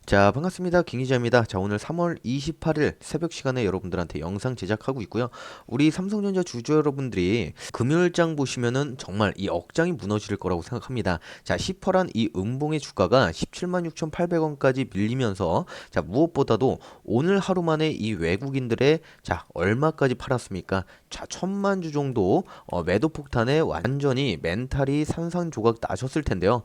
자, 반갑습니다. 김 기자입니다. 자, 오늘 3월 28일 새벽 시간에 여러분들한테 영상 제작하고 있고요. 우리 삼성전자 주주 여러분들이 금요일장 보시면은 정말 이 억장이 무너질 거라고 생각합니다. 자, 시퍼란 이 음봉의 주가가 17만 6,800원까지 밀리면서 자, 무엇보다도 오늘 하루 만에 이 외국인들의 자, 얼마까지 팔았습니까? 자, 1,000만 주 정도 매도 폭탄에 완전히 멘탈이 산산조각 나셨을 텐데요.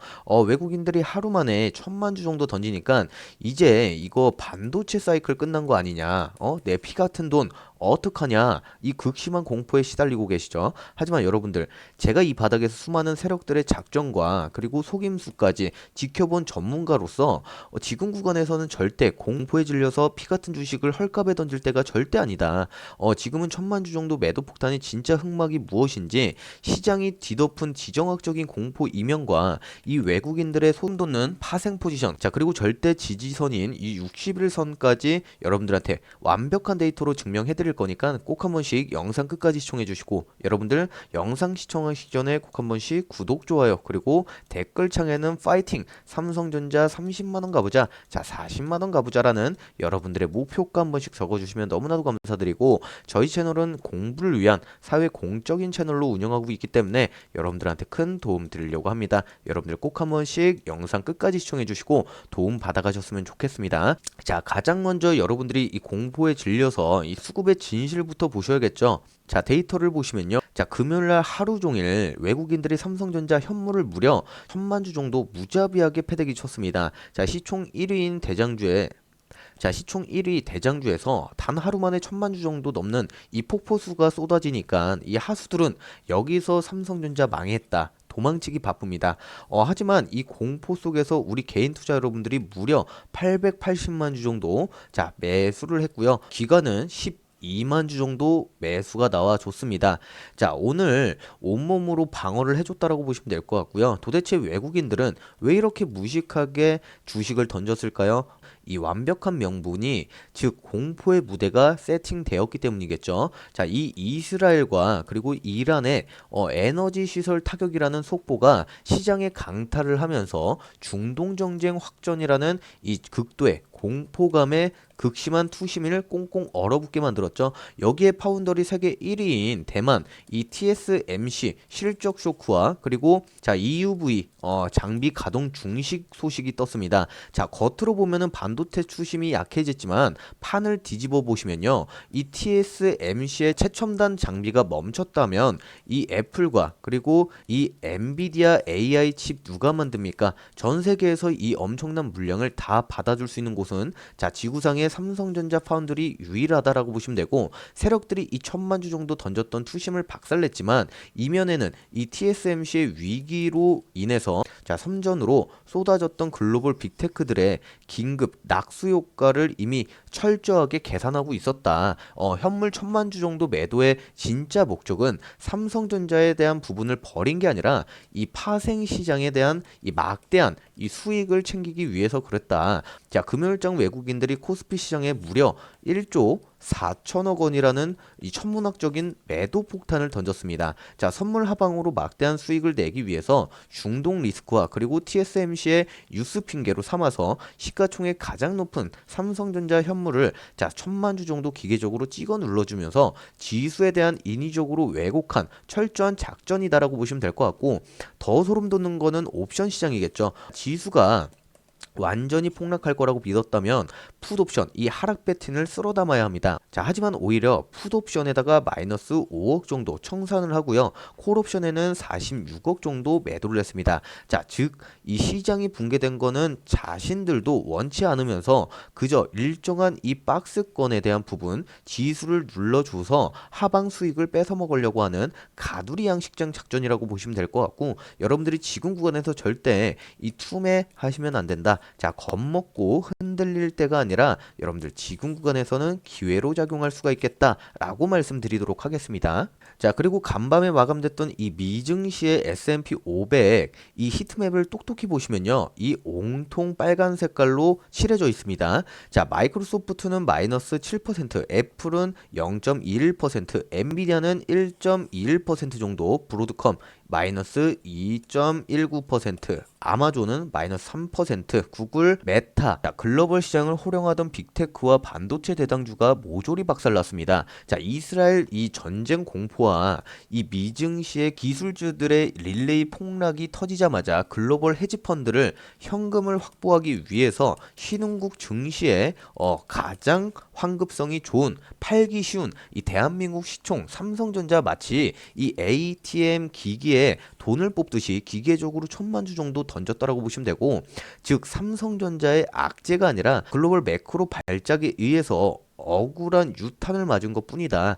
외국인들이 하루 만에 1,000만 주 정도 던지니까 이제 이거 반도체 사이클 끝난 거 아니냐? 내 피 같은 돈 어떡하냐? 이 극심한 공포에 시달리고 계시죠. 하지만 여러분들, 제가 이 바닥에서 수많은 세력들의 작전과 그리고 속임수까지 지켜본 전문가로서 지금 구간에서는 절대 공포에 질려서 피 같은 주식을 헐값에 던질 때가 절대 아니다. 지금은 1,000만 주 정도 매도 폭탄이 진짜 흑막이 무엇인지 시장이 뒤덮은 지정학적인 공포 이면과 이 외국인들의 손 돋는 파생 포지션, 자 그리고 절대 지지선인 이 61선까지 여러분들한테 완벽한 데이터로 증명해드릴 거니까 꼭 한 번씩 영상 끝까지 시청해주시고, 여러분들 영상 시청하시기 전에 꼭 한 번씩 구독, 좋아요, 그리고 댓글창에는 파이팅! 삼성전자 30만원 가보자, 자 40만원 가보자라는 여러분들의 목표가 한 번씩 적어주시면 너무나도 감사드리고, 저희 채널은 공부를 위한 사회 공적인 채널로 운영하고 있기 때문에 여러분들한테 큰 도움 드리려고 합니다. 여러분들 꼭 한 번씩 영상 끝까지 시청해 주시고 도움 받아가셨으면 좋겠습니다. 자, 가장 먼저 여러분들이 이 공포에 질려서 이 수급의 진실부터 보셔야겠죠. 자, 데이터를 보시면요. 자, 금요일날 하루 종일 외국인들이 삼성전자 현물을 무려 1,000만 주 정도 무자비하게 패대기 쳤습니다. 자, 시총 1위인 대장주에 시총 1위 대장주에서 단 하루 만에 1,000만 주 정도 넘는 이 폭포수가 쏟아지니까 이 하수들은 여기서 삼성전자 망했다, 도망치기 바쁩니다. 하지만 이 공포 속에서 우리 개인 투자 여러분들이 무려 880만 주 정도 자 매수를 했고요. 기간은 2만 주 정도 매수가 나와줬습니다. 자, 오늘 온몸으로 방어를 해줬다라고 보시면 될 것 같고요. 도대체 외국인들은 왜 이렇게 무식하게 주식을 던졌을까요? 이 완벽한 명분이, 즉 공포의 무대가 세팅되었기 때문이겠죠. 자, 이 이스라엘과 그리고 이란의 에너지 시설 타격이라는 속보가 시장에 강타를 하면서 중동 정쟁 확전이라는 이 극도의 공포감에 극심한 투심을 꽁꽁 얼어붙게 만들었죠. 여기에 파운더리 세계 1위인 대만 이 TSMC 실적 쇼크와 그리고 자 EUV 장비 가동 중식 소식이 떴습니다. 자, 겉으로 보면은 반도체 추심이 약해졌지만 판을 뒤집어 보시면요, 이 TSMC의 최첨단 장비가 멈췄다면 이 애플과 그리고 이 엔비디아 AI 칩 누가 만듭니까? 전 세계에서 이 엄청난 물량을 다 받아줄 수 있는 곳은 자 지구상의 삼성전자 파운드리 유일하다라고 보시면 되고, 세력들이 이 1,000만 주 정도 던졌던 투심을 박살냈지만 이면에는 이 TSMC의 위기로 인해서 자 섬전으로 쏟아졌던 글로벌 빅테크들의 긴급 낙수 효과를 이미 철저하게 계산하고 있었다. 현물 1,000만 주 정도 매도의 진짜 목적은 삼성전자에 대한 부분을 버린 게 아니라 이 파생 시장에 대한 이 막대한 이 수익을 챙기기 위해서 그랬다. 자, 금요일장 외국인들이 코스피 시장에 무려 1조 4천억 원이라는 이 천문학적인 매도 폭탄을 던졌습니다. 자, 선물 하방으로 막대한 수익을 내기 위해서 중동 리스크와 그리고 TSMC의 뉴스 핑계로 삼아서 시가총액 가장 높은 삼성전자 현물을 자 1,000만 주 정도 기계적으로 찍어 눌러주면서 지수에 대한 인위적으로 왜곡한 철저한 작전이다라고 보시면 될 것 같고, 더 소름 돋는 거는 옵션 시장이겠죠. 지수가 완전히 폭락할 거라고 믿었다면 풋옵션 이 하락 배팅을 쓸어 담아야 합니다. 자, 하지만 오히려 풋옵션에다가 마이너스 5억 정도 청산을 하고요. 콜옵션에는 46억 정도 매도를 했습니다. 자, 즉 이 시장이 붕괴된 거는 자신들도 원치 않으면서 그저 일정한 이 박스권에 대한 부분 지수를 눌러줘서 하방 수익을 뺏어 먹으려고 하는 가두리 양식장 작전이라고 보시면 될 것 같고, 여러분들이 지금 구간에서 절대 이 투매 하시면 안 된다. 자, 겁먹고 흔들릴 때가 아니라 여러분들 지금 구간에서는 기회로 작용할 수가 있겠다라고 말씀드리도록 하겠습니다. 자, 그리고 간밤에 마감됐던 이 미증시의 S&P 500 이 히트맵을 똑똑히 보시면요, 이 옹통 빨간 색깔로 칠해져 있습니다. 자, 마이크로소프트는 마이너스 7%, 애플은 0.21%, 엔비디아는 1.21% 정도, 브로드컴 마이너스 2.19%, 아마존은 마이너스 3%, 구글, 메타, 자, 글로벌 글로벌 시장을 호령하던 빅테크와 반도체 대장주가 모조리 박살났습니다. 자, 이스라엘 이 전쟁 공포와 이 미증시의 기술주들의 릴레이 폭락이 터지자마자 글로벌 헤지펀드를 현금을 확보하기 위해서 신흥국 증시에 가장 환급성이 좋은 팔기 쉬운 이 대한민국 시총 삼성전자 마치 이 ATM 기기에 돈을 뽑듯이 기계적으로 1,000만 주 정도 던졌다라고 보시면 되고, 즉 삼성전자의 악재가 아니라 글로벌 매크로 발작에 의해서 억울한 유탄을 맞은 것뿐이다.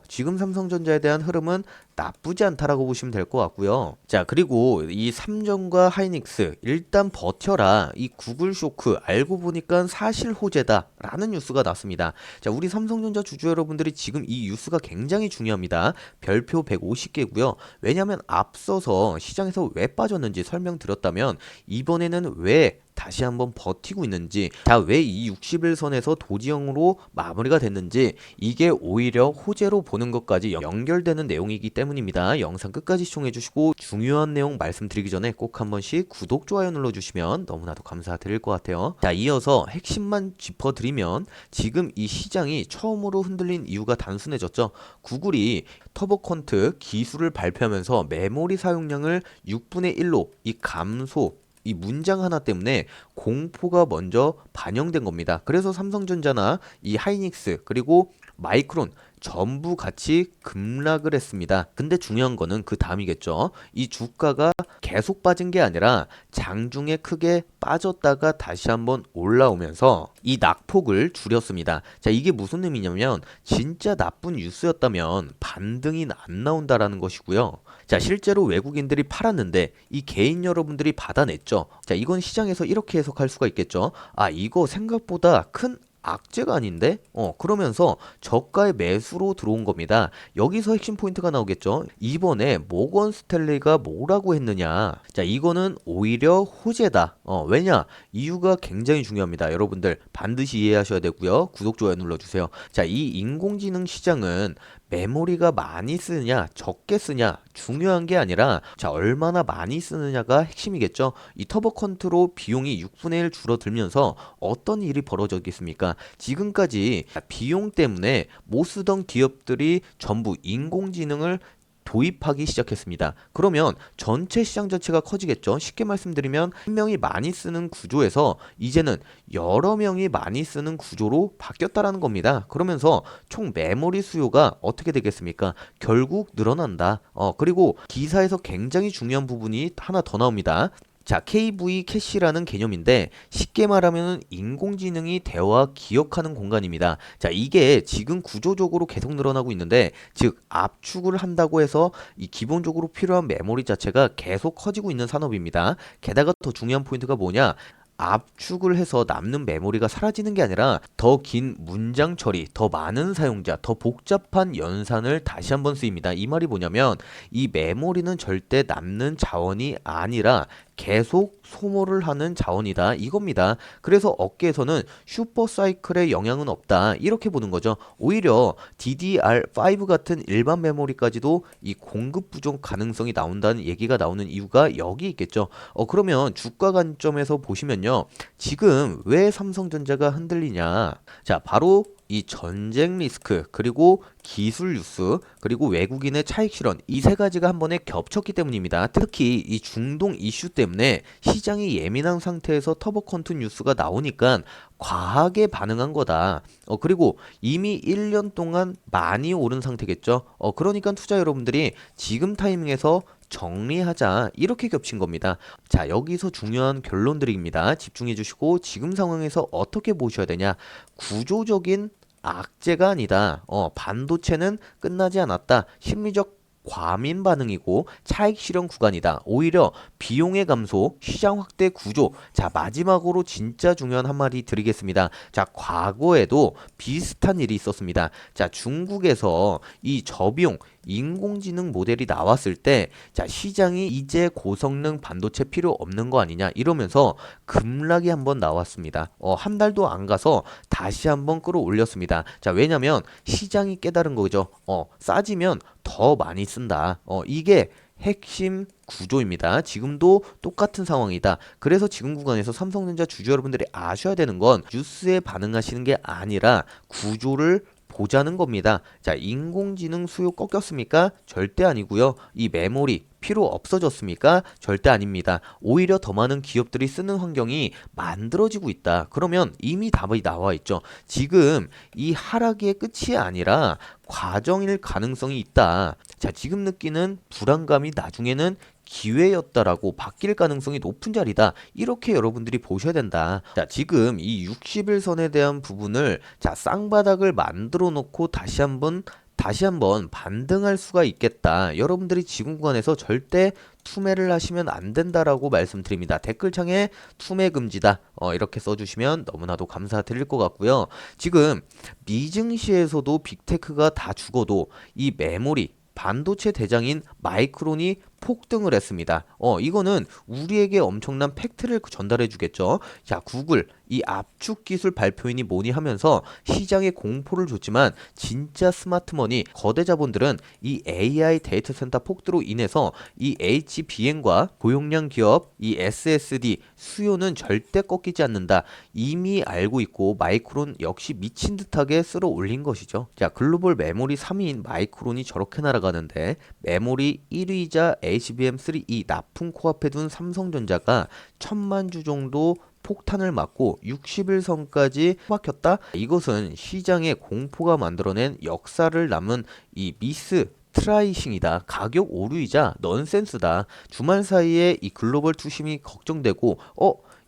지금 삼성전자에 대한 흐름은 나쁘지 않다라고 보시면 될 것 같고요. 자, 그리고 이 삼성과 하이닉스 일단 버텨라. 이 구글 쇼크 알고 보니까 사실 호재다라는 뉴스가 났습니다. 자, 우리 삼성전자 주주 여러분들이 지금 이 뉴스가 굉장히 중요합니다. 별표 150개고요. 왜냐하면 앞서서 시장에서 왜 빠졌는지 설명드렸다면 이번에는 왜 다시 한번 버티고 있는지, 자, 왜 이 60일선에서 도지형으로 마무리가 됐는지, 이게 오히려 호재로 보는 것까지 연결되는 내용이기 때문입니다. 영상 끝까지 시청해 주시고 중요한 내용 말씀드리기 전에 꼭 한 번씩 구독, 좋아요 눌러주시면 너무나도 감사드릴 것 같아요. 자, 이어서 핵심만 짚어드리면 지금 이 시장이 처음으로 흔들린 이유가 단순해졌죠. 구글이 터보컨트 기술을 발표하면서 메모리 사용량을 6분의 1로 이 감소, 이 문장 하나 때문에 공포가 먼저 반영된 겁니다. 그래서 삼성전자나 이 하이닉스 그리고 마이크론 전부 같이 급락을 했습니다. 근데 중요한 거는 그 다음이겠죠. 이 주가가 계속 빠진 게 아니라 장중에 크게 빠졌다가 다시 한번 올라오면서 이 낙폭을 줄였습니다. 자, 이게 무슨 의미냐면 진짜 나쁜 뉴스였다면 반등이 안 나온다라는 것이고요. 자, 실제로 외국인들이 팔았는데 이 개인 여러분들이 받아냈죠. 자, 이건 시장에서 이렇게 해석할 수가 있겠죠. 아, 이거 생각보다 큰 악재가 아닌데? 그러면서 저가의 매수로 들어온 겁니다. 여기서 핵심 포인트가 나오겠죠. 이번에 모건 스탠리가 뭐라고 했느냐. 자, 이거는 오히려 호재다. 왜냐? 이유가 굉장히 중요합니다. 여러분들 반드시 이해하셔야 되고요. 구독, 좋아요 눌러주세요. 자, 이 인공지능 시장은 메모리가 많이 쓰느냐 적게 쓰냐 중요한 게 아니라, 자, 얼마나 많이 쓰느냐가 핵심이겠죠. 이 터보 컨트로 비용이 6분의 1 줄어들면서 어떤 일이 벌어졌겠습니까? 지금까지 비용 때문에 못 쓰던 기업들이 전부 인공지능을 도입하기 시작했습니다. 그러면 전체 시장 자체가 커지겠죠. 쉽게 말씀드리면 한 명이 많이 쓰는 구조에서 이제는 여러 명이 많이 쓰는 구조로 바뀌었다라는 겁니다. 그러면서 총 메모리 수요가 어떻게 되겠습니까? 결국 늘어난다. 그리고 기사에서 굉장히 중요한 부분이 하나 더 나옵니다. 자, KV 캐시라는 개념인데 쉽게 말하면 인공지능이 대화 기억하는 공간입니다. 자, 이게 지금 구조적으로 계속 늘어나고 있는데, 즉 압축을 한다고 해서 이 기본적으로 필요한 메모리 자체가 계속 커지고 있는 산업입니다. 게다가 더 중요한 포인트가 뭐냐? 압축을 해서 남는 메모리가 사라지는 게 아니라 더 긴 문장 처리, 더 많은 사용자, 더 복잡한 연산을 다시 한번 쓰입니다. 이 말이 뭐냐면 이 메모리는 절대 남는 자원이 아니라 계속 소모를 하는 자원이다 이겁니다. 그래서 업계에서는 슈퍼 사이클의 영향은 없다 이렇게 보는 거죠. 오히려 DDR5 같은 일반 메모리까지도 이 공급 부족 가능성이 나온다는 얘기가 나오는 이유가 여기 있겠죠. 그러면 주가 관점에서 보시면요, 지금 왜 삼성전자가 흔들리냐. 자, 바로 이 전쟁 리스크 그리고 기술 뉴스 그리고 외국인의 차익 실현, 이 세 가지가 한 번에 겹쳤기 때문입니다. 특히 이 중동 이슈 때문에 시장이 예민한 상태에서 터보컨트 뉴스가 나오니까 과하게 반응한 거다. 그리고 이미 1년 동안 많이 오른 상태겠죠. 그러니까 투자 여러분들이 지금 타이밍에서 정리하자 이렇게 겹친 겁니다. 자, 여기서 중요한 결론들입니다. 집중해 주시고 지금 상황에서 어떻게 보셔야 되냐. 구조적인 악재가 아니다. 반도체는 끝나지 않았다. 심리적 과민 반응이고 차익 실현 구간이다. 오히려 비용의 감소, 시장 확대 구조. 자, 마지막으로 진짜 중요한 한마디 드리겠습니다. 자, 과거에도 비슷한 일이 있었습니다. 자, 중국에서 이 저비용 인공지능 모델이 나왔을 때, 자, 시장이 이제 고성능 반도체 필요 없는 거 아니냐 이러면서 급락이 한번 나왔습니다. 한 달도 안 가서 다시 한번 끌어올렸습니다. 자, 왜냐면 시장이 깨달은 거죠. 싸지면 더 많이 쓴다. 이게 핵심 구조입니다. 지금도 똑같은 상황이다. 그래서 지금 구간에서 삼성전자 주주 여러분들이 아셔야 되는 건 뉴스에 반응하시는 게 아니라 구조를 보자는 겁니다. 자, 인공지능 수요 꺾였습니까? 절대 아니고요. 이 메모리 필요 없어졌습니까? 절대 아닙니다. 오히려 더 많은 기업들이 쓰는 환경이 만들어지고 있다. 그러면 이미 답이 나와 있죠. 지금 이 하락의 끝이 아니라 과정일 가능성이 있다. 자, 지금 느끼는 불안감이 나중에는 기회였다라고 바뀔 가능성이 높은 자리다. 이렇게 여러분들이 보셔야 된다. 자, 지금 이 60일선에 대한 부분을 자, 쌍바닥을 만들어 놓고 다시 한번 반등할 수가 있겠다. 여러분들이 지금 구간에서 절대 투매를 하시면 안 된다라고 말씀드립니다. 댓글창에 투매 금지다. 이렇게 써주시면 너무나도 감사드릴 것 같고요. 지금 미증시에서도 빅테크가 다 죽어도 이 메모리 반도체 대장인 마이크론이 폭등을 했습니다. 이거는 우리에게 엄청난 팩트를 전달해 주겠죠. 자, 구글 이 압축 기술 발표인이 뭐니 하면서 시장에 공포를 줬지만 진짜 스마트머니 거대 자본들은 이 AI 데이터 센터 폭등으로 인해서 이 HBM과 고용량 기업 이 SSD 수요는 절대 꺾이지 않는다. 이미 알고 있고 마이크론 역시 미친 듯하게 쓸어 올린 것이죠. 자, 글로벌 메모리 3위인 마이크론이 저렇게 날아가는데 메모리 1위이자 HBM3E 납품 코앞에 둔 삼성전자가 1000만 주 정도 폭탄을 맞고 60일선까지 막혔다. 이것은 시장의 공포가 만들어낸 역사를 남은 이 미스 트라이싱이다. 가격 오류이자 넌센스다. 주말 사이에 이 글로벌 투심이 걱정되고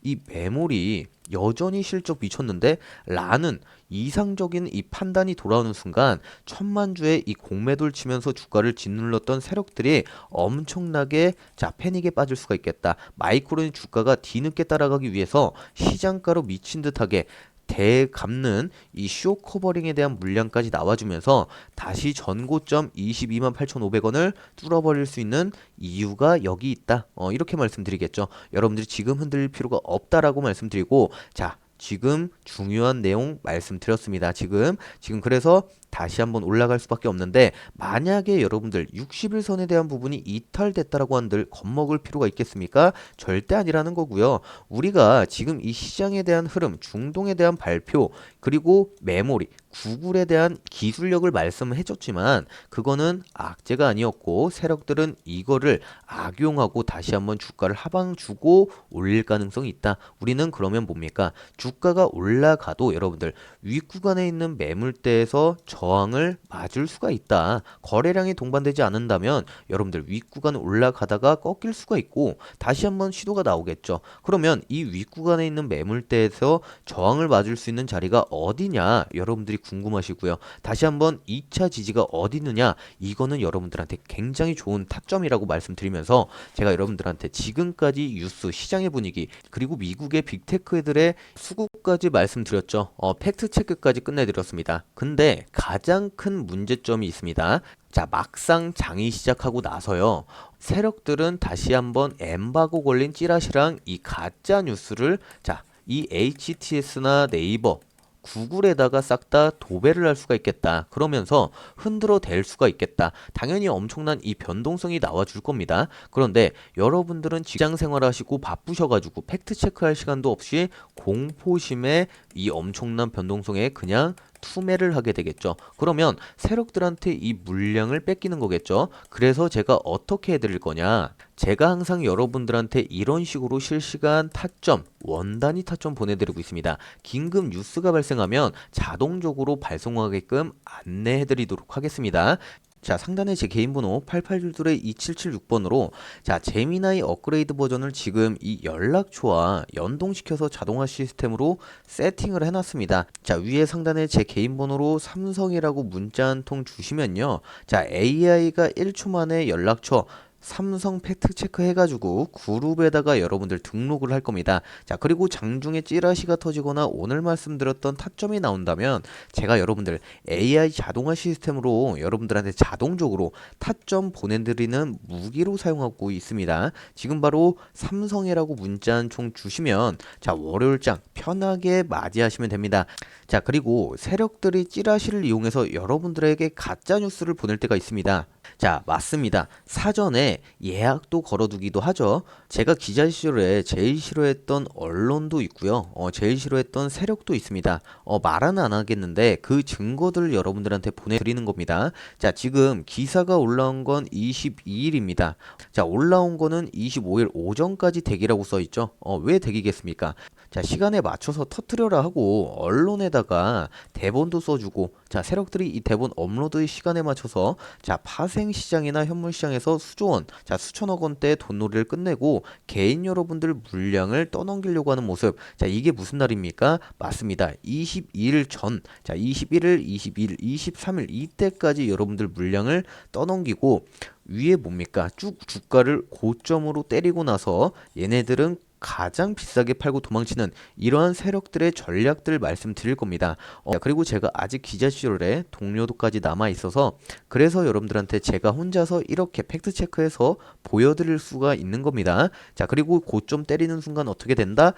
이 메모리 여전히 실적 미쳤는데 라는 이상적인 이 판단이 돌아오는 순간 1000만 주의 이 공매도를 치면서 주가를 짓눌렀던 세력들이 엄청나게 자 패닉에 빠질 수가 있겠다. 마이크론의 주가가 뒤늦게 따라가기 위해서 시장가로 미친 듯하게 대감는 이 쇼 커버링에 대한 물량까지 나와주면서 다시 전고점 22만 8,500원을 뚫어버릴 수 있는 이유가 여기 있다. 이렇게 말씀드리겠죠. 여러분들이 지금 흔들릴 필요가 없다라고 말씀드리고 자, 지금 중요한 내용 말씀드렸습니다. 지금 그래서 다시 한번 올라갈 수밖에 없는데 만약에 여러분들 60일선에 대한 부분이 이탈됐다라고 한들 겁먹을 필요가 있겠습니까? 절대 아니라는 거고요. 우리가 지금 이 시장에 대한 흐름, 중동에 대한 발표, 그리고 메모리, 구글에 대한 기술력을 말씀해 줬지만 그거는 악재가 아니었고 세력들은 이거를 악용하고 다시 한번 주가를 하방 주고 올릴 가능성이 있다. 우리는 그러면 뭡니까? 주가가 올라가도 여러분들 윗구간에 있는 매물대에서 저항을 맞을 수가 있다. 거래량이 동반되지 않는다면 여러분들 윗구간 올라가다가 꺾일 수가 있고 다시 한번 시도가 나오겠죠. 그러면 이 윗구간에 있는 매물대에서 저항을 맞을 수 있는 자리가 어디냐? 여러분들이 궁금하시고요. 다시 한번 2차 지지가 어디 있느냐? 이거는 여러분들한테 굉장히 좋은 타점이라고 말씀드리면서 제가 여러분들한테 지금까지 뉴스 시장의 분위기 그리고 미국의 빅테크들의 수급까지 말씀드렸죠. 팩트 체크까지 끝내드렸습니다. 근데 가장 큰 문제점이 있습니다. 자, 막상 장이 시작하고 나서요. 세력들은 다시 한번 엠바고 걸린 찌라시랑 이 가짜 뉴스를 자, 이 HTS나 네이버 구글에다가 싹 다 도배를 할 수가 있겠다. 그러면서 흔들어 댈 수가 있겠다. 당연히 엄청난 이 변동성이 나와 줄 겁니다. 그런데 여러분들은 직장 생활하시고 바쁘셔가지고 팩트 체크할 시간도 없이 공포심에 이 엄청난 변동성에 그냥 투매를 하게 되겠죠. 그러면 세력들한테 이 물량을 뺏기는 거겠죠. 그래서 제가 어떻게 해드릴 거냐? 제가 항상 여러분들한테 이런 식으로 실시간 타점, 원단위 타점 보내드리고 있습니다. 긴급 뉴스가 발생하면 자동적으로 발송하게끔 안내해드리도록 하겠습니다. 자, 상단에 제 개인 번호 8822-2776번으로 자, 제미나이 업그레이드 버전을 지금 이 연락처와 연동시켜서 자동화 시스템으로 세팅을 해놨습니다. 자, 위에 상단에 제 개인 번호로 삼성이라고 문자 한 통 주시면요. 자, AI가 1초 만에 연락처 삼성 팩트 체크 해가지고 그룹에다가 여러분들 등록을 할 겁니다. 자, 그리고 장중에 찌라시가 터지거나 오늘 말씀드렸던 타점이 나온다면 제가 여러분들 AI 자동화 시스템으로 여러분들한테 자동적으로 타점 보내드리는 무기로 사용하고 있습니다. 지금 바로 삼성이라고 문자 한 총 주시면 자, 월요일장 편하게 맞이하시면 됩니다. 자, 그리고 세력들이 찌라시를 이용해서 여러분들에게 가짜 뉴스를 보낼 때가 있습니다. 자, 맞습니다. 사전에 예약도 걸어두기도 하죠. 제가 기자 시절에 제일 싫어했던 언론도 있고요. 제일 싫어했던 세력도 있습니다. 말은 안 하겠는데 그 증거들을 여러분들한테 보내드리는 겁니다. 자, 지금 기사가 올라온 건 22일입니다. 자, 올라온 거는 25일 오전까지 대기라고 써 있죠. 왜 대기겠습니까? 자, 시간에 맞춰서 터트려라 하고 언론에다가 대본도 써주고, 자, 세력들이 이 대본 업로드 시간에 맞춰서 자, 파생 시장이나 현물 시장에서 수조원, 자, 수천억 원대 돈놀이를 끝내고 개인 여러분들 물량을 떠넘기려고 하는 모습. 자, 이게 무슨 날입니까? 맞습니다. 22일 전, 자, 21일, 22일, 23일 이때까지 여러분들 물량을 떠넘기고 위에 뭡니까? 쭉 주가를 고점으로 때리고 나서 얘네들은 가장 비싸게 팔고 도망치는 이러한 세력들의 전략들 말씀드릴 겁니다. 그리고 제가 아직 기자 시절에 동료도까지 남아 있어서 그래서 여러분들한테 제가 혼자서 이렇게 팩트 체크해서 보여드릴 수가 있는 겁니다. 자, 그리고 고점 때리는 순간 어떻게 된다?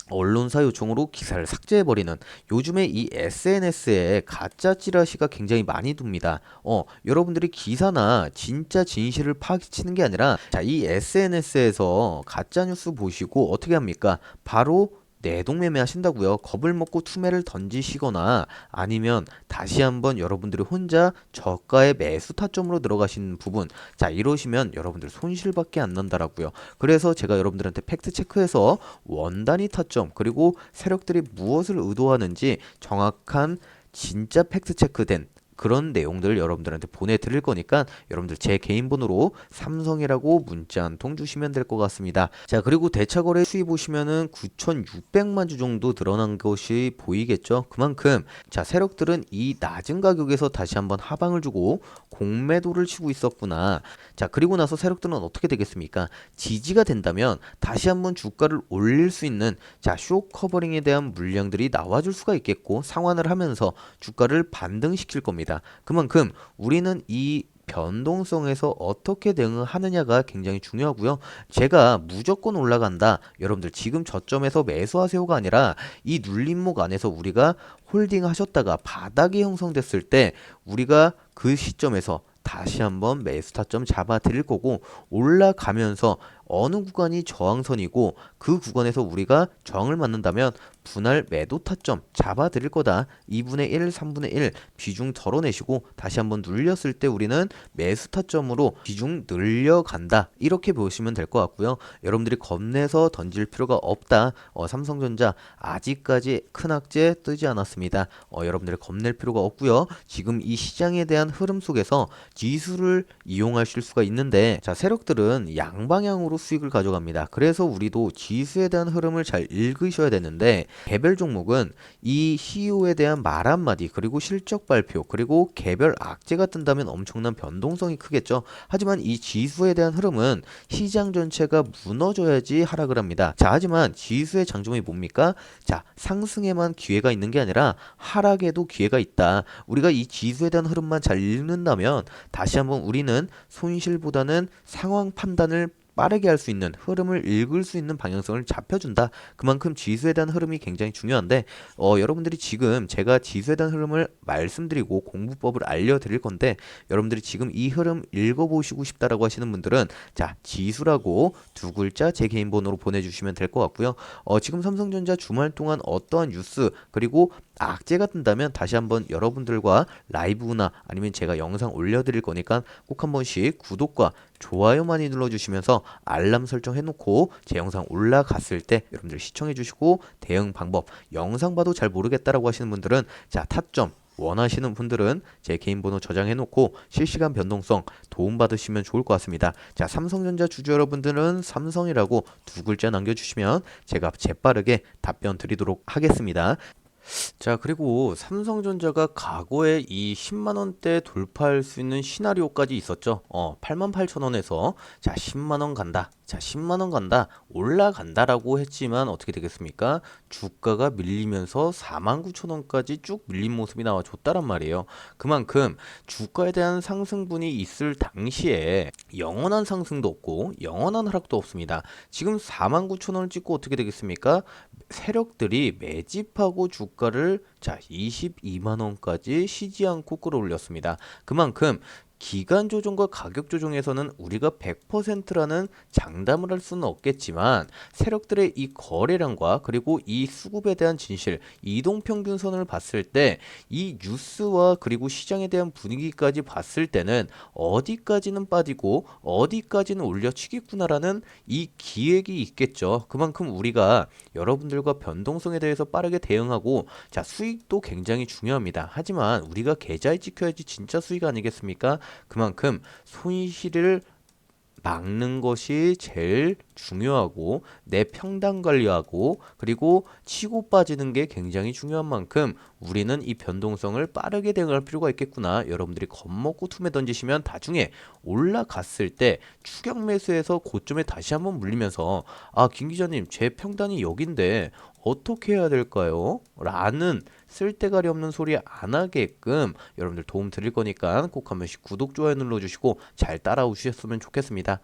언론사 요청으로 기사를 삭제해버리는 요즘에 이 SNS에 가짜 찌라시가 굉장히 많이 둡니다. 여러분들이 기사나 진짜 진실을 파헤치는 게 아니라 자, 이 SNS에서 가짜 뉴스 보시고 어떻게 합니까? 바로 내동매매 하신다고요. 겁을 먹고 투매를 던지시거나 아니면 다시 한번 여러분들이 혼자 저가의 매수 타점으로 들어가시는 부분, 자, 이러시면 여러분들 손실밖에 안 난다라고요. 그래서 제가 여러분들한테 팩트 체크해서 원단위 타점 그리고 세력들이 무엇을 의도하는지 정확한 진짜 팩트 체크된 그런 내용들을 여러분들한테 보내드릴 거니까 여러분들 제 개인 번호로 삼성이라고 문자 한 통 주시면 될 것 같습니다. 자, 그리고 대차거래 수위 보시면은 9,600만 주 정도 늘어난 것이 보이겠죠. 그만큼 자, 세력들은 이 낮은 가격에서 다시 한번 하방을 주고 공매도를 치고 있었구나. 자, 그리고 나서 세력들은 어떻게 되겠습니까? 지지가 된다면 다시 한번 주가를 올릴 수 있는 자, 쇼 커버링에 대한 물량들이 나와줄 수가 있겠고 상환을 하면서 주가를 반등시킬 겁니다. 그만큼 우리는 이 변동성에서 어떻게 대응하느냐가 굉장히 중요하고요. 제가 무조건 올라간다. 여러분들 지금 저점에서 매수하세요가 아니라 이 눌림목 안에서 우리가 홀딩 하셨다가 바닥이 형성됐을 때 우리가 그 시점에서 다시 한번 매수 타점 잡아 드릴 거고 올라가면서 어느 구간이 저항선이고 그 구간에서 우리가 저항을 맞는다면 분할 매도 타점 잡아 드릴 거다. 2분의 1, 3분의 1 비중 덜어내시고 다시 한번 눌렸을 때 우리는 매수 타점으로 비중 늘려간다. 이렇게 보시면 될 것 같고요. 여러분들이 겁내서 던질 필요가 없다. 삼성전자 아직까지 큰 악재 뜨지 않았습니다. 여러분들이 겁낼 필요가 없고요. 지금 이 시장에 대한 흐름 속에서 지수를 이용하실 수가 있는데 자, 세력들은 양방향으로 수익을 가져갑니다. 그래서 우리도 지수에 대한 흐름을 잘 읽으셔야 되는데 개별 종목은 이 CEO에 대한 말 한마디 그리고 실적 발표 그리고 개별 악재가 뜬다면 엄청난 변동성이 크겠죠. 하지만 이 지수에 대한 흐름은 시장 전체가 무너져야지 하락을 합니다. 자, 하지만 지수의 장점이 뭡니까? 자, 상승에만 기회가 있는 게 아니라 하락에도 기회가 있다. 우리가 이 지수에 대한 흐름만 잘 읽는다면 다시 한번 우리는 손실보다는 상황 판단을 빠르게 할 수 있는 흐름을 읽을 수 있는 방향성을 잡혀준다. 그만큼 지수에 대한 흐름이 굉장히 중요한데 여러분들이 지금 제가 지수에 대한 흐름을 말씀드리고 공부법을 알려드릴 건데 여러분들이 지금 이 흐름 읽어보시고 싶다라고 하시는 분들은 자, 지수라고 두 글자 제 개인 번호로 보내주시면 될 것 같고요. 지금 삼성전자 주말 동안 어떠한 뉴스 그리고 악재가 뜬다면 다시 한번 여러분들과 라이브나 아니면 제가 영상 올려드릴 거니까 꼭 한 번씩 구독과 좋아요 많이 눌러주시면서 알람 설정해놓고 제 영상 올라갔을 때 여러분들 시청해주시고 대응 방법 영상 봐도 잘 모르겠다라고 하시는 분들은 자, 타점 원하시는 분들은 제 개인 번호 저장해놓고 실시간 변동성 도움받으시면 좋을 것 같습니다. 자, 삼성전자 주주 여러분들은 삼성이라고 두 글자 남겨주시면 제가 재빠르게 답변 드리도록 하겠습니다. 자, 그리고 삼성전자가 과거에 이 10만 원대 돌파할 수 있는 시나리오까지 있었죠. 88,000원에서 자, 10만 원 간다. 자, 10만 원 간다. 올라간다라고 했지만 어떻게 되겠습니까? 주가가 밀리면서 49,000원까지 쭉 밀린 모습이 나와줬다란 말이에요. 그만큼 주가에 대한 상승분이 있을 당시에 영원한 상승도 없고 영원한 하락도 없습니다. 지금 49,000원을 찍고 어떻게 되겠습니까? 세력들이 매집하고 주가를 자, 22만 원까지 쉬지 않고 끌어올렸습니다. 그만큼 기간 조정과 가격 조정에서는 우리가 100%라는 장담을 할 수는 없겠지만 세력들의 이 거래량과 그리고 이 수급에 대한 진실, 이동평균선을 봤을 때 이 뉴스와 그리고 시장에 대한 분위기까지 봤을 때는 어디까지는 빠지고 어디까지는 올려치겠구나라는 이 기획이 있겠죠. 그만큼 우리가 여러분들과 변동성에 대해서 빠르게 대응하고 자, 수익도 굉장히 중요합니다. 하지만 우리가 계좌에 지켜야지 진짜 수익 아니겠습니까? 그만큼 손실을 막는 것이 제일 중요하고 내 평단 관리하고 그리고 치고 빠지는 게 굉장히 중요한 만큼 우리는 이 변동성을 빠르게 대응할 필요가 있겠구나. 여러분들이 겁먹고 투매 던지시면 나중에 올라갔을 때 추격 매수해서 고점에 다시 한번 물리면서 아, 김 기자님 제 평단이 여긴데 어떻게 해야 될까요? 라는 쓸데가리 없는 소리 안 하게끔 여러분들 도움 드릴 거니까 꼭 한 번씩 구독, 좋아요 눌러주시고 잘 따라오셨으면 좋겠습니다.